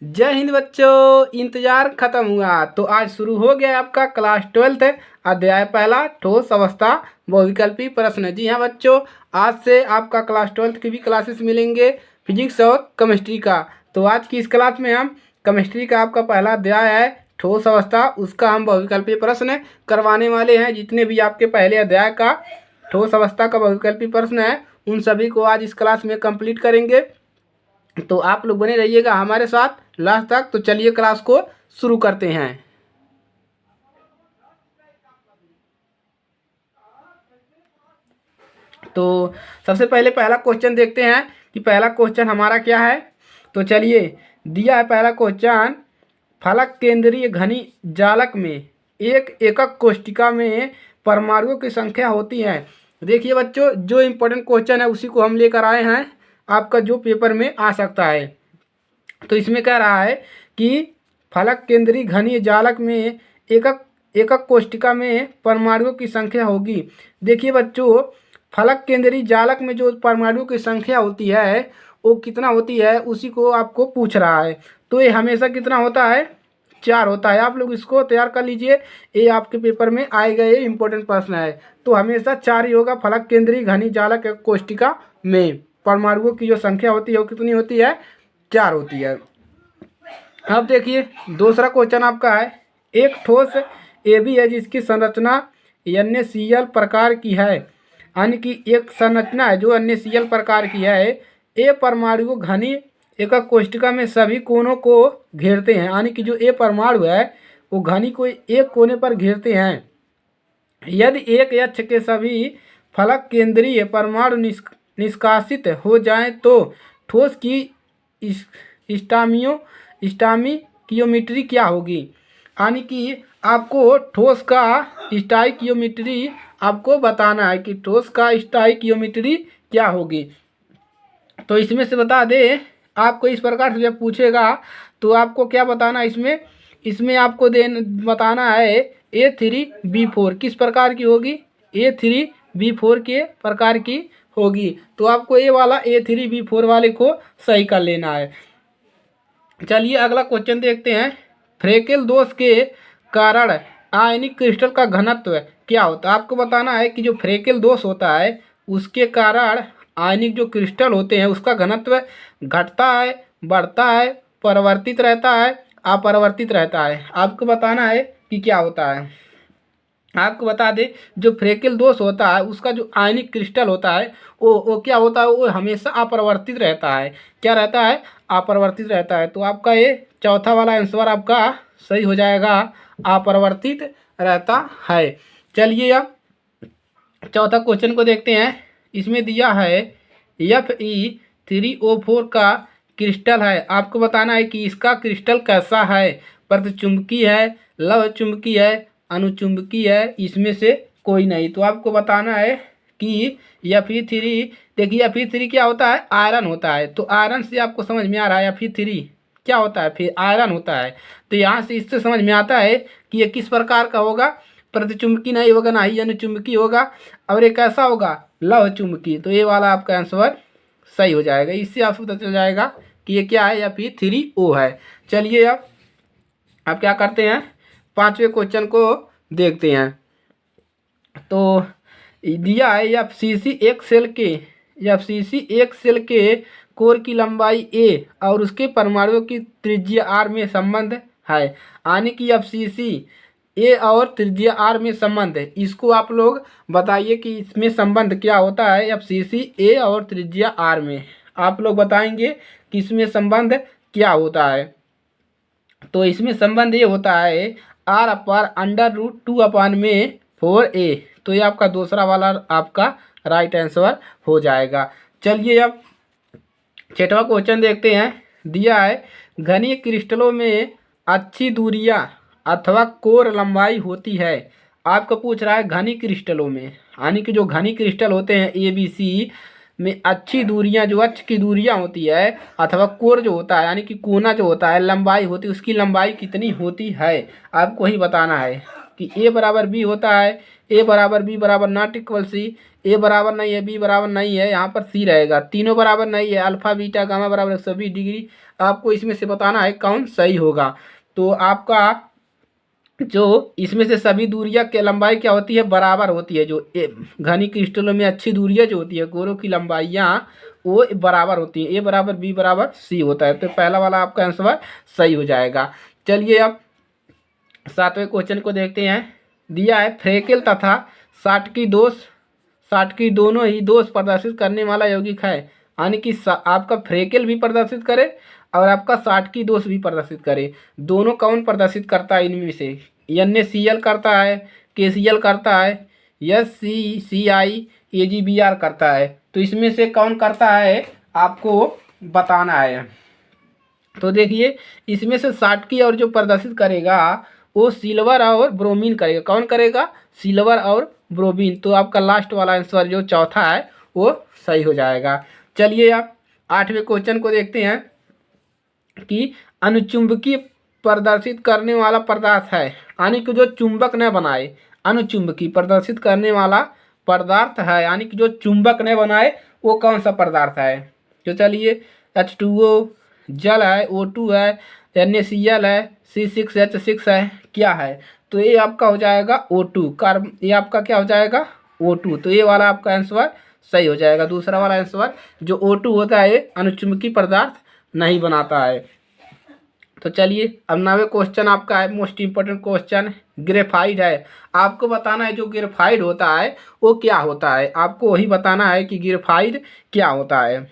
जय हिंद बच्चों, इंतजार खत्म हुआ तो आज शुरू हो गया आपका क्लास 12th अध्याय पहला ठोस अवस्था बहुविकल्पी प्रश्न। जी हाँ बच्चों, आज से आपका क्लास 12th की भी क्लासेस मिलेंगे फिजिक्स और केमिस्ट्री का। तो आज की इस क्लास में हम केमिस्ट्री का आपका पहला अध्याय है ठोस अवस्था, उसका हम बहुविकल्पी प्रश्न करवाने वाले हैं। जितने भी आपके पहले अध्याय का ठोस अवस्था का बहुविकल्पी प्रश्न है उन सभी को आज इस क्लास में कंप्लीट करेंगे। तो आप लोग बने रहिएगा हमारे साथ लास्ट तक। तो चलिए क्लास को शुरू करते हैं। तो सबसे पहले पहला क्वेश्चन देखते हैं कि पहला क्वेश्चन हमारा क्या है। तो चलिए, दिया है पहला क्वेश्चन, फलक केंद्रीय घनी जालक में एक एकक कोष्ठिका में परमाणुओं की संख्या होती है। देखिए बच्चों, जो इम्पोर्टेंट क्वेश्चन है उसी को हम लेकर आए हैं आपका जो पेपर में आ सकता है। तो इसमें कह रहा है कि फलक केंद्रीय घनीय जालक में एकक एकक कोष्ठिका में परमाणुओं की संख्या होगी। देखिए बच्चों, फलक केंद्रीय जालक में जो परमाणुओं की संख्या होती है वो कितना होती है उसी को आपको पूछ रहा है। तो ये हमेशा कितना होता है, 4 होता है। आप लोग इसको तैयार कर लीजिए, ये आपके पेपर में आएगा, ये इंपॉर्टेंट प्रश्न है। तो हमेशा 4 ही होगा। फलक केंद्रीय घनी जालक कोष्ठिका में परमाणुओं की जो संख्या होती है वो कितनी होती है, 4 होती है। अब देखिए दूसरा क्वेश्चन आपका है, एक ठोस ए बी है जिसकी संरचना NaCl प्रकार की है, यानी कि एक संरचना है जो NaCl प्रकार की है। ए परमाणु घनी एकक कोष्ठिका में सभी कोनों को घेरते हैं, यानी कि जो ए परमाणु है वो घनी को एक कोने पर घेरते हैं। यदि एक अक्ष के सभी फलक केंद्रीय परमाणु निष्कासित हो जाएं तो ठोस की स्टाइकियोमेट्री क्या होगी, यानी कि आपको ठोस का स्टाइकियोमेट्री आपको बताना है कि ठोस का स्टाइकियोमेट्री क्या होगी। तो इसमें से बता दे, आपको इस प्रकार से जब पूछेगा तो आपको क्या बताना है, इसमें आपको बताना है A3B4 किस प्रकार की होगी, A3B4 के प्रकार की होगी। तो आपको ये वाला A3B4 वाले को सही कर लेना है। चलिए अगला क्वेश्चन देखते हैं, फ्रेकेल दोष के कारण आयनिक क्रिस्टल का घनत्व क्या होता है। आपको बताना है कि जो फ्रेकेल दोष होता है उसके कारण आयनिक जो क्रिस्टल होते हैं उसका घनत्व घटता है, बढ़ता है, परिवर्तित रहता है, अपरिवर्तित रहता है। आपको बताना है कि क्या होता है। आपको बता दें, जो फ्रेकेल दोष होता है उसका जो आयनिक क्रिस्टल होता है वो क्या होता है, वो हमेशा अपरिवर्तित रहता है। क्या रहता है, अपरिवर्तित रहता है। तो आपका ये चौथा वाला आंसर आपका सही हो जाएगा, अपरिवर्तित रहता है। चलिए अब चौथा क्वेश्चन को देखते हैं। इसमें दिया है Fe3O4 का क्रिस्टल है। आपको बताना है कि इसका क्रिस्टल कैसा है, प्रतिचुंबकीय है, लव चुंबकीय है, अनुचुंबकीय है, इसमें से कोई नहीं। तो आपको बताना है कि Fe3, देखिए Fe3 क्या होता है, आयरन होता है। तो आयरन से आपको समझ में आ रहा है Fe3 क्या होता है, फिर आयरन होता है। तो यहाँ से इससे समझ में आता है कि ये किस प्रकार का होगा, प्रतिचुंबकी नहीं होगा, ना ही अनुचुंबकी होगा, और ये कैसा होगा, लव चुंबकी। तो ये वाला आपका आंसर सही हो जाएगा। इससे आपको पता चल जाएगा कि ये क्या है, Fe3O है। चलिए अब क्या करते हैं, पांचवें क्वेश्चन को देखते हैं। तो दिया है FCC एक सेल के कोर की लंबाई a और उसके परमाणुओं की त्रिज्या r में संबंध है, यानी कि FCC a और त्रिज्या r में संबंध है। इसको आप लोग बताइए कि इसमें संबंध क्या होता है, FCC a और त्रिज्या r में। आप लोग बताएंगे कि इसमें संबंध क्या होता है। तो इसमें संबंध ये होता है R/√2/4a। तो ये आपका दूसरा वाला आपका राइट आंसर हो जाएगा। चलिए अब छठवां क्वेश्चन देखते हैं। दिया है घनीय क्रिस्टलों में अच्छी दूरियां अथवा कोर लंबाई होती है। आपको पूछ रहा है घनी क्रिस्टलों में, यानी कि जो घनी क्रिस्टल होते हैं ABC में अच्छी दूरियां, जो अक्ष की दूरियां होती है, अथवा कोर जो होता है यानी कि कोना जो होता है, लंबाई होती है, उसकी लंबाई कितनी होती है। आपको ही बताना है कि A = B होता है, A = B = not equal C, ए बराबर नहीं है, बी बराबर नहीं है, यहाँ पर सी रहेगा। तीनों बराबर नहीं है, अल्फा बीटा गामा बराबर 120 डिग्री। आपको इसमें से बताना है कौन सही होगा। तो आपका जो इसमें से सभी दूरियां की लंबाई क्या होती है, बराबर होती है। जो घनी क्रिस्टलों में अच्छी दूरियां जो होती है, गोरों की लंबाइयाँ वो बराबर होती है। ए बराबर बी बराबर सी होता है। तो पहला वाला आपका आंसर सही हो जाएगा। चलिए अब 7वें क्वेश्चन को देखते हैं। दिया है फ्रेकेल तथा साटकी दोनों ही दोष प्रदर्शित करने वाला यौगिक है। यानी कि आपका फ्रेकेल भी प्रदर्शित करे और आपका साटकी दोष भी प्रदर्शित करे। दोनों कौन प्रदर्शित करता है इनमें से? NaCl करता है, KCl करता है, SCCI AgBr करता है। तो इसमें से कौन करता है आपको बताना है। तो देखिए इसमें से साटकी और जो प्रदर्शित करेगा वो सिल्वर और ब्रोमीन करेगा। कौन करेगा? सिल्वर और ब्रोमीन। तो आपका लास्ट वाला आंसर जो चौथा है वो सही हो जाएगा। चलिए आप 8वें क्वेश्चन को देखते हैं कि अनुचुंबकीय प्रदर्शित करने वाला पदार्थ है, यानी कि जो चुंबक न बनाए। अनुचुंबकीय प्रदर्शित करने वाला पदार्थ है, यानी कि जो चुंबक न बनाए, वो कौन सा पदार्थ है? तो चलिए H2O जल है, O2 है, NaCl है, C6H6 है, क्या है? तो ये आपका हो जाएगा O2 कार्बन। ये आपका क्या हो जाएगा? O2। तो ये वाला आपका आंसर सही हो जाएगा। दूसरा वाला आंसर जो O2 होता है ये अनुचुंबकीय पदार्थ नहीं बनाता है। तो चलिए अब 9वें क्वेश्चन आपका है मोस्ट इम्पोर्टेंट क्वेश्चन, ग्रेफाइट है। आपको बताना है जो ग्रेफाइट होता है वो क्या होता है। आपको वही बताना है कि ग्रेफाइट क्या होता है।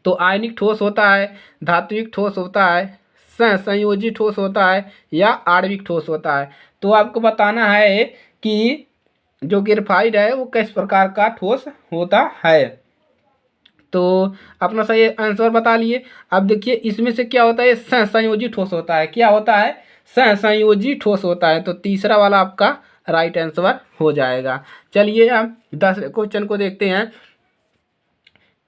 तो आयनिक ठोस होता है, धात्विक ठोस होता है, संयोजी ठोस होता है या आणविक ठोस होता है। तो आपको बताना है कि जो ग्रेफाइट है वो किस प्रकार का ठोस होता है। तो अपना सही आंसर बता लिए। अब देखिए इसमें से क्या होता है, संयोजी ठोस होता है। क्या होता है? संयोजी ठोस होता है। तो तीसरा वाला आपका राइट आंसर हो जाएगा। चलिए अब 10वें क्वेश्चन को देखते हैं।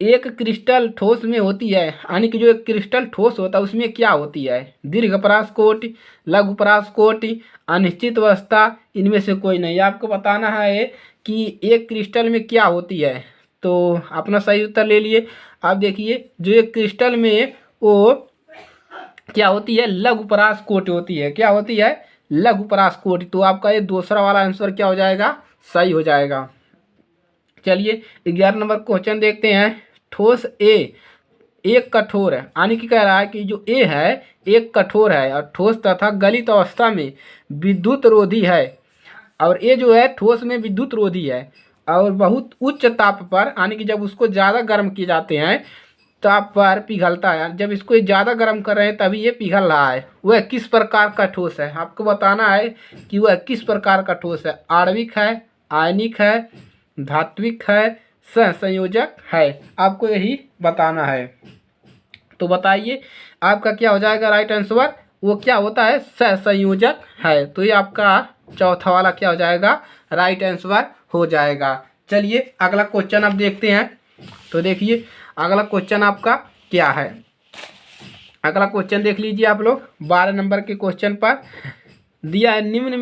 एक क्रिस्टल ठोस में होती है, यानी कि जो एक क्रिस्टल ठोस होता है उसमें क्या होती है? दीर्घ परासकोटि, लघु परासकोटि, अनिश्चित अवस्था, इनमें से कोई नहीं। आपको बताना है कि एक क्रिस्टल में क्या होती है। तो अपना सही उत्तर ले लिए। आप देखिए जो एक क्रिस्टल में वो क्या होती है, लघु परासकोटि होती है। क्या होती है? लघु परासकोटि। तो आपका ये दूसरा वाला आंसर क्या हो जाएगा? सही हो जाएगा। चलिए 11 नंबर क्वेश्चन देखते हैं। ठोस ए एक कठोर है, यानी कि कह रहा है कि जो ए है एक कठोर है और ठोस तथा गलित अवस्था में विद्युत रोधी है। और ये जो है ठोस में विद्युत रोधी है और बहुत उच्च ताप पर, यानी कि जब उसको ज़्यादा गर्म किए जाते हैं ताप पर पिघलता है। जब इसको ज़्यादा गर्म कर रहे हैं तभी ये पिघल रहा है। वह किस प्रकार का ठोस है? आपको बताना है कि वह किस प्रकार का ठोस है। आणविक है, आयनिक है, धात्विक है, सहसंयोजक है। आपको यही बताना है। तो बताइए आपका क्या हो जाएगा राइट आंसर? वो क्या होता है? सहसंयोजक है। तो ये आपका चौथा वाला क्या हो जाएगा? राइट आंसर हो जाएगा। चलिए अगला क्वेश्चन आप देखते हैं। तो देखिए अगला क्वेश्चन आपका क्या है। अगला क्वेश्चन देख लीजिए आप लोग। 12 नंबर के क्वेश्चन पर दिया है निम्न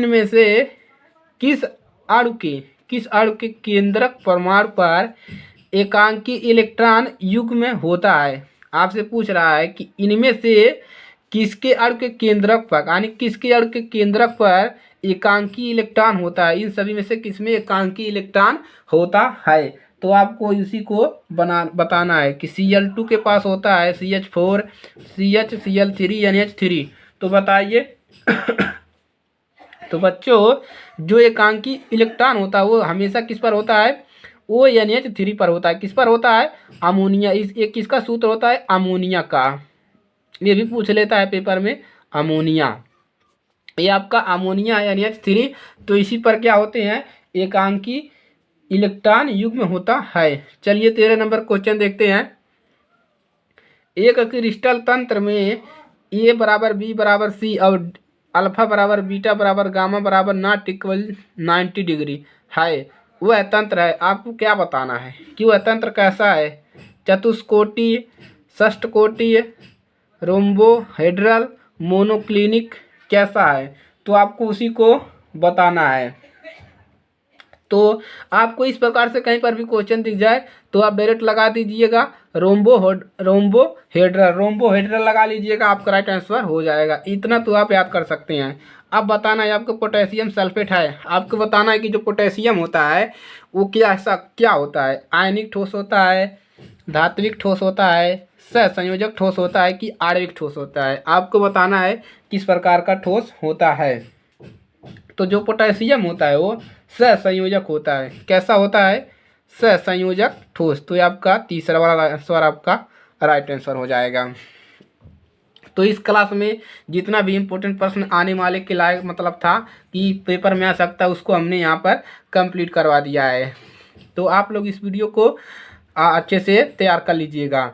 में से किस अणु के केंद्रक परमाणु पर एकांकी इलेक्ट्रॉन युग्म होता है। आपसे पूछ रहा है कि इनमें से किसके अणु के केंद्रक पर, यानी किसके अणु के केंद्रक पर एकांकी इलेक्ट्रॉन होता है। इन सभी में से किसमें एकांकी इलेक्ट्रॉन होता है। तो आपको इसी को बताना है कि Cl2 के पास होता है CH4, CH, Cl3, NH3। तो बताइए तो बच्चों जो एकांकी इलेक्ट्रॉन होता है वो हमेशा किस पर होता है? वो NH3 पर होता है। किस पर होता है? अमोनिया। ये किसका सूत्र होता है? अमोनिया का। ये भी पूछ लेता है पेपर में, अमोनिया। ये आपका अमोनिया है NH3। तो इसी पर क्या होते हैं? एकांकी इलेक्ट्रॉन युग्म होता है। चलिए 13 नंबर क्वेश्चन देखते हैं। एक क्रिस्टल तंत्र में A बराबर B बराबर C और अल्फा बराबर बीटा बराबर गामा बराबर नॉट इक्वल 90 डिग्री है। वह तंत्र है। आपको क्या बताना है कि वह तंत्र कैसा है? चतुष्कोटि, षष्ठकोटि, रोम्बोहेड्रल, मोनोक्लिनिक, कैसा है? तो आपको उसी को बताना है। तो आपको इस प्रकार से कहीं पर भी क्वेश्चन दिख जाए तो आप डायरेक्ट लगा दीजिएगा रोम्बो हेड्रल लगा लीजिएगा, आपका राइट आंसर हो जाएगा। इतना तो आप याद कर सकते हैं। अब बताना है आपको पोटेशियम सल्फेट है, आपको बताना है कि जो पोटेशियम होता है वो क्या होता है, आयनिक ठोस होता है, धात्विक ठोस होता है, सहसंयोजक ठोस होता है कि आणविक ठोस होता है। आपको बताना है किस प्रकार का ठोस होता है। तो जो पोटेशियम होता है वो सहसंयोजक होता है। कैसा होता है? सहसंयोजक ठोस। तो ये आपका तीसरा वाला आंसर आपका राइट आंसर हो जाएगा। तो इस क्लास में जितना भी इम्पोर्टेंट प्रश्न आने वाले के लायक मतलब था कि पेपर में आ सकता है, उसको हमने यहाँ पर कंप्लीट करवा दिया है। तो आप लोग इस वीडियो को अच्छे से तैयार कर लीजिएगा।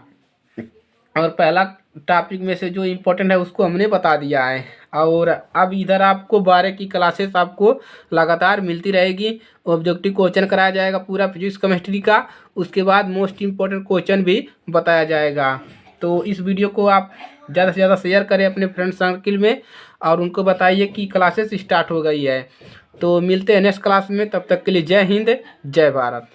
और पहला टॉपिक में से जो इम्पोर्टेंट है उसको हमने बता दिया है। और अब इधर आपको 12 की क्लासेस आपको लगातार मिलती रहेगी। ऑब्जेक्टिव क्वेश्चन कराया जाएगा पूरा फिजिक्स केमिस्ट्री का, उसके बाद मोस्ट इम्पोर्टेंट क्वेश्चन भी बताया जाएगा। तो इस वीडियो को आप ज़्यादा से ज़्यादा शेयर करें अपने फ्रेंड सर्किल में और उनको बताइए कि क्लासेस स्टार्ट हो गई है। तो मिलते हैं नेक्स्ट क्लास में, तब तक के लिए जय हिंद, जय भारत।